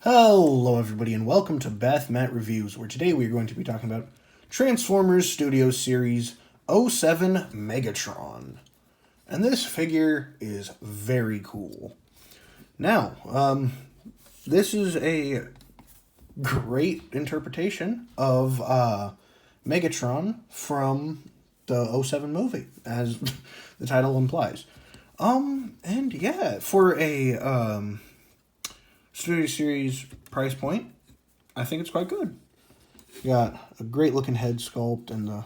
Hello, everybody, and welcome to Beth Matt Reviews, where today we are going to be talking about Transformers Studios Series '07 Megatron. And this figure is very cool. Now, this is a great interpretation of Megatron from the '07 movie, as the title implies. And yeah, for a Studio Series price point, I think it's quite good. You got a great looking head sculpt, and the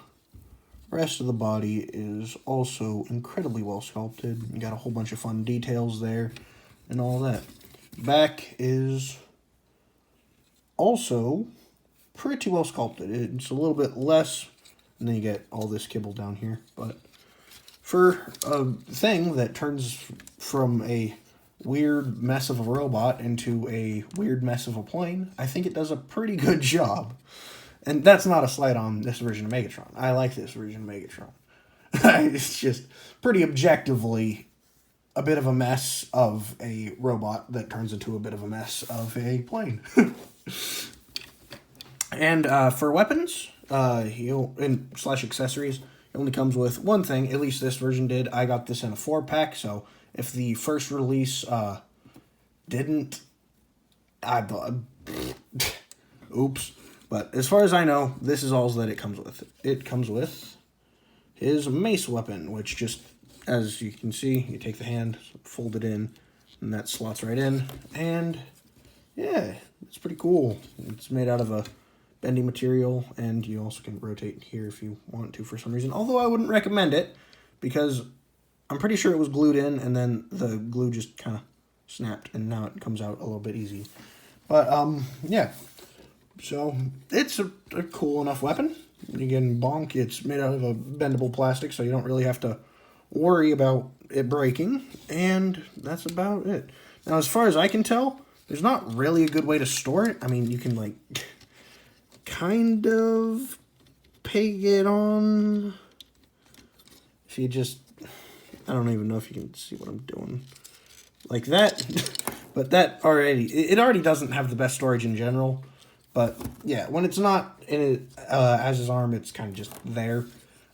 rest of the body is also incredibly well sculpted. You got a whole bunch of fun details there and all that. Back is also pretty well sculpted. It's a little bit less, and then you get all this kibble down here. But for a thing that turns from a weird mess of a robot into a weird mess of a plane, I think it does a pretty good job. And that's not a slight on this version of Megatron. I like this version of Megatron. It's just pretty objectively a bit of a mess of a robot that turns into a bit of a mess of a plane. And for weapons, slash accessories, it only comes with one thing. At least this version did. I got this in a 4-pack, so if the first release didn't, oops. But as far as I know, this is all that it comes with. It comes with his mace weapon, which just, as you can see, you take the hand, fold it in, and that slots right in. And yeah, it's pretty cool. It's made out of a bendy material, and you also can rotate here if you want to for some reason. Although I wouldn't recommend it, because I'm pretty sure it was glued in, and then the glue just kind of snapped, and now it comes out a little bit easy. But, yeah. So, it's a cool enough weapon. Again, bonk, it's made out of a bendable plastic, so you don't really have to worry about it breaking. And that's about it. Now, as far as I can tell, there's not really a good way to store it. I mean, you can, like, kind of peg it on. If you just, I don't even know if you can see what I'm doing. Like that. But that already, it already doesn't have the best storage in general. But yeah, when it's not in it as his arm, it's kind of just there.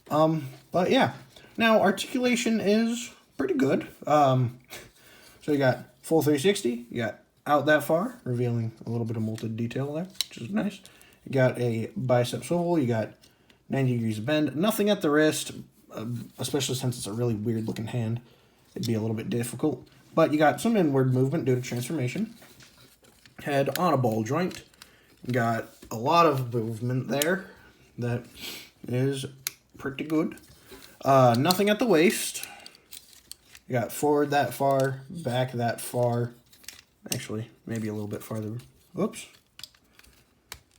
But yeah. Now, articulation is pretty good. So you got full 360. You got out that far, revealing a little bit of molded detail there, which is nice. You got a bicep swivel. You got 90 degrees of bend. Nothing at the wrist, especially since it's a really weird looking hand. It'd be a little bit difficult. But you got some inward movement due to transformation. Head on a ball joint. You got a lot of movement there. That is pretty good. Nothing at the waist. You got forward that far, back that far. Actually, maybe a little bit farther. Whoops.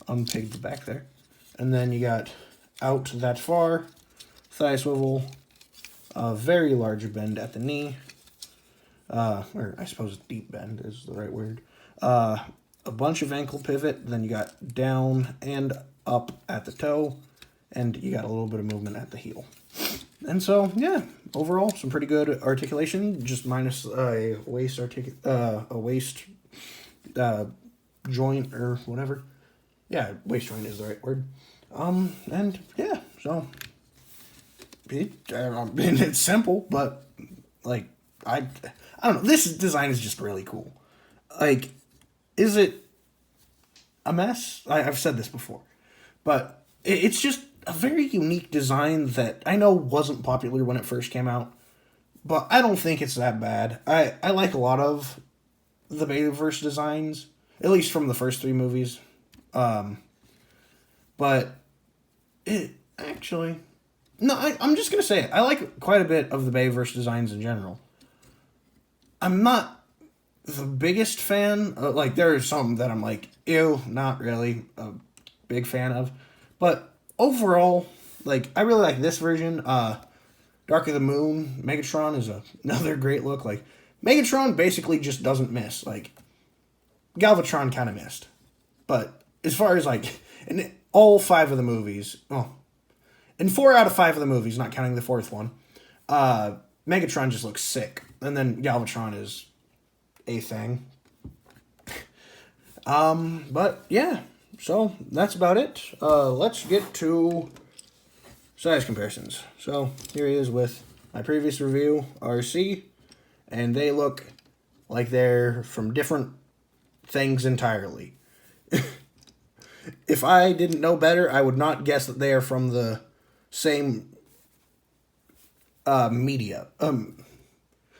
Unpegged the back there. And then you got out that far, thigh swivel, a very large bend at the knee, or I suppose deep bend is the right word, a bunch of ankle pivot, then you got down and up at the toe, and you got a little bit of movement at the heel. And so, yeah, overall, some pretty good articulation, just minus a waist joint or whatever. Yeah, waist joint is the right word. And yeah, so it's simple, but like I don't know. This design is just really cool. Like, is it a mess? I've said this before, but it's just a very unique design that I know wasn't popular when it first came out, but I don't think it's that bad. I like a lot of the Bayverse designs, at least from the first 3 movies. But it actually, no, I'm just going to say it. I like quite a bit of the Bayverse designs in general. I'm not the biggest fan. Like, there are some that I'm like, ew, not really a big fan of. But overall, like, I really like this version. Dark of the Moon, Megatron is another great look. Like, Megatron basically just doesn't miss. Like, Galvatron kind of missed. But as far as, like, in all 5 of the movies, in 4 out of 5 of the movies, not counting the 4th one, Megatron just looks sick. And then Galvatron is a thing. But yeah, so that's about it. Let's get to size comparisons. So here he is with my previous review, RC, and they look like they're from different things entirely. If I didn't know better, I would not guess that they are from the same media.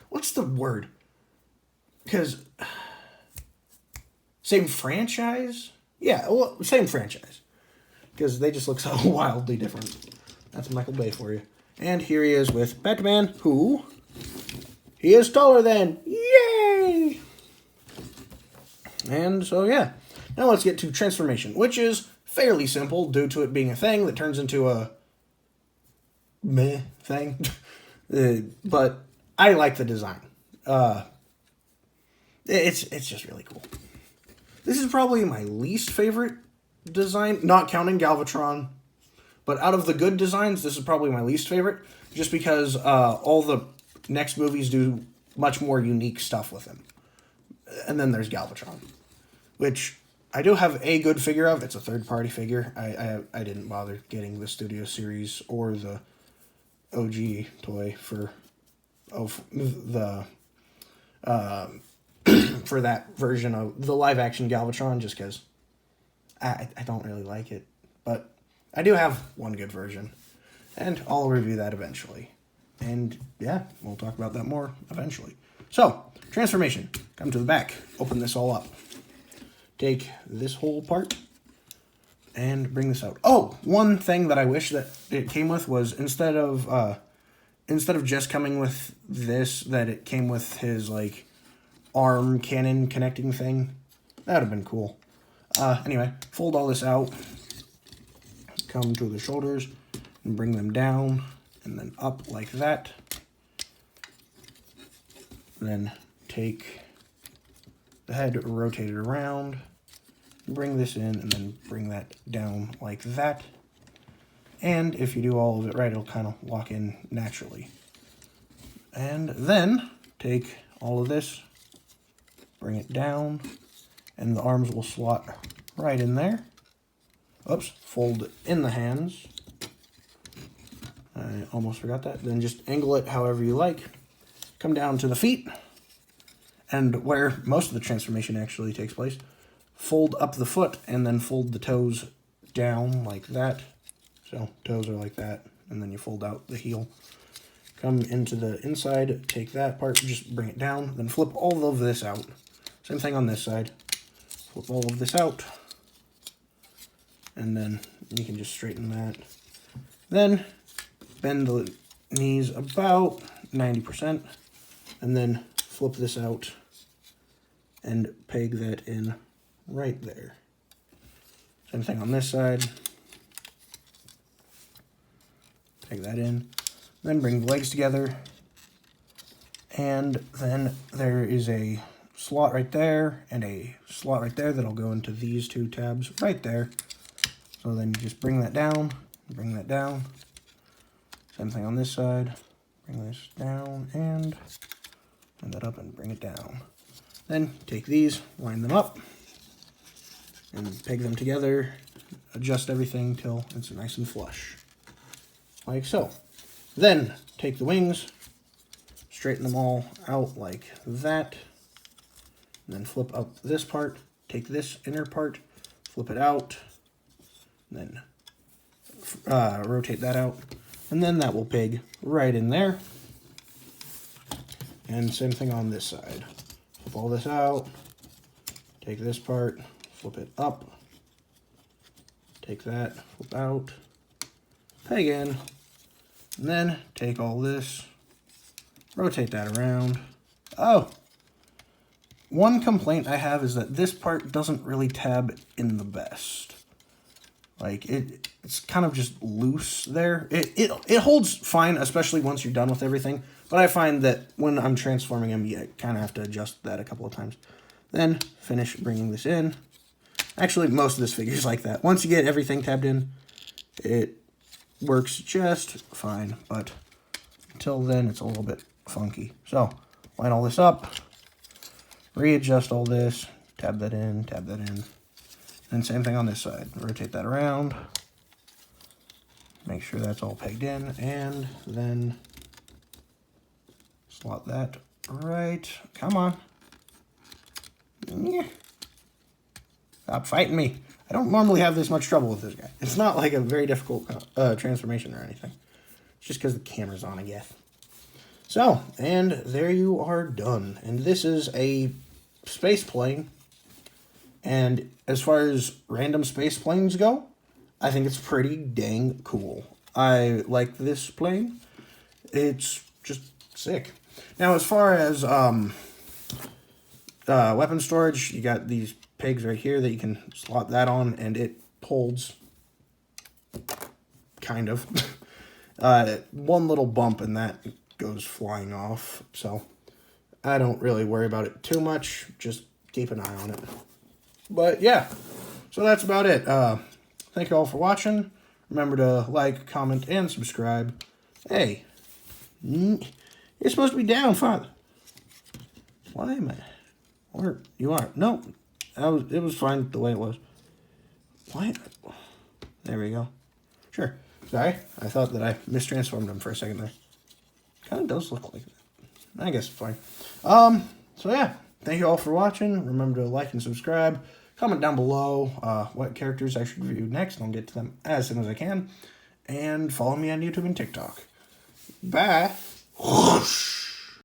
What's the word? Because same franchise? Yeah, well, same franchise. Because they just look so wildly different. That's Michael Bay for you. And here he is with Batman, who he is taller than. Yay! And so, yeah. Now let's get to transformation, which is fairly simple due to it being a thing that turns into a meh thing. But I like the design. It's just really cool. This is probably my least favorite design, not counting Galvatron. But out of the good designs, this is probably my least favorite, just because all the next movies do much more unique stuff with him. And then there's Galvatron, which I do have a good figure of. It's a third-party figure. I didn't bother getting the Studio Series or the OG toy for the for that version of the live-action Galvatron, just because I don't really like it. But I do have one good version, and I'll review that eventually. And yeah, we'll talk about that more eventually. So, transformation. Come to the back. Open this all up. Take this whole part and bring this out. Oh, one thing that I wish that it came with was instead of just coming with this, that it came with his like arm cannon connecting thing. That would have been cool. Anyway, fold all this out. Come to the shoulders and bring them down and then up like that. Then take the head, rotate it around, bring this in, and then bring that down like that. And if you do all of it right, it'll kind of lock in naturally. And then take all of this, bring it down, and the arms will slot right in there. Oops, fold in the hands. I almost forgot that. Then just angle it however you like. Come down to the feet. And where most of the transformation actually takes place, fold up the foot and then fold the toes down like that. So toes are like that, and then you fold out the heel. Come into the inside, take that part, just bring it down, then flip all of this out. Same thing on this side. Flip all of this out, and then you can just straighten that. Then bend the knees about 90%, and then flip this out and peg that in right there. Same thing on this side. Peg that in. Then bring the legs together. And then there is a slot right there and a slot right there that'll go into these two tabs right there. So then you just bring that down, bring that down. Same thing on this side. Bring this down and bring that up and bring it down. Then take these, line them up, and peg them together. Adjust everything till it's nice and flush. Like so. Then take the wings, straighten them all out like that. And then flip up this part, take this inner part, flip it out, and then rotate that out. And then that will peg right in there. And same thing on this side. Flip all this out, take this part, flip it up, take that, flip out, peg in, and then take all this, rotate that around. Oh, one complaint I have is that this part doesn't really tab in the best. Like, it's kind of just loose there. It holds fine, especially once you're done with everything. But I find that when I'm transforming them, you kind of have to adjust that a couple of times. Then finish bringing this in. Actually, most of this figure is like that. Once you get everything tabbed in, it works just fine. But until then, it's a little bit funky. So, line all this up. Readjust all this. tab that in, tab that in. And same thing on this side. Rotate that around. Make sure that's all pegged in, and then slot that right. Come on. Yeah. Stop fighting me. I don't normally have this much trouble with this guy. It's not like a very difficult transformation or anything. It's just because the camera's on, I guess. So, and there you are done. And this is a space plane. And as far as random space planes go, I think it's pretty dang cool. I like this plane. It's just sick. Now, as far as weapon storage, you got these pegs right here that you can slot that on, and it holds, kind of. One little bump and that goes flying off, so I don't really worry about it too much. Just keep an eye on it. But yeah, so that's about it. Thank you all for watching. Remember to like, comment, and subscribe. Hey, you're supposed to be down, Father. Why am I? Or you are? No, it was fine the way it was. Why? There we go. Sure. Sorry, I thought that I mistransformed him for a second there. Kind of does look like that. I guess it's fine. So yeah, thank you all for watching. Remember to like and subscribe. Comment down below what characters I should review next. I'll get to them as soon as I can. And follow me on YouTube and TikTok. Bye. Whoosh.